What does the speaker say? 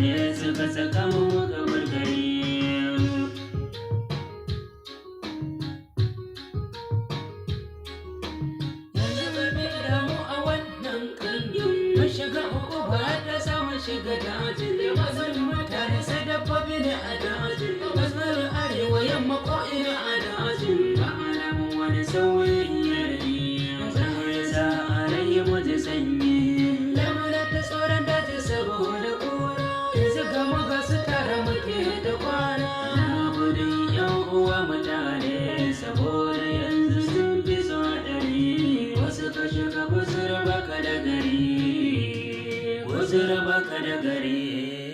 ne suka saka mu muka bar gari. Yanzu babe da mu a wannan kangi mun shiga uku ba ta samu shiga daji. Mazan mutane sai dabbobi ne a daji. Mazan arewa yamma ko ina a daji. Ba alamun wani sauyin yanayi. Zahar za a rage mata sanyi. Lamarin ta tsoron daji saboda ƙura. Yanzu ga muka su tara muke da kwana. Gudun yan uwa mutane saboda yanzu sun fi so haɗari. Wasu ka shiga wasu raba ka da gari. Wasu raba ka da gari.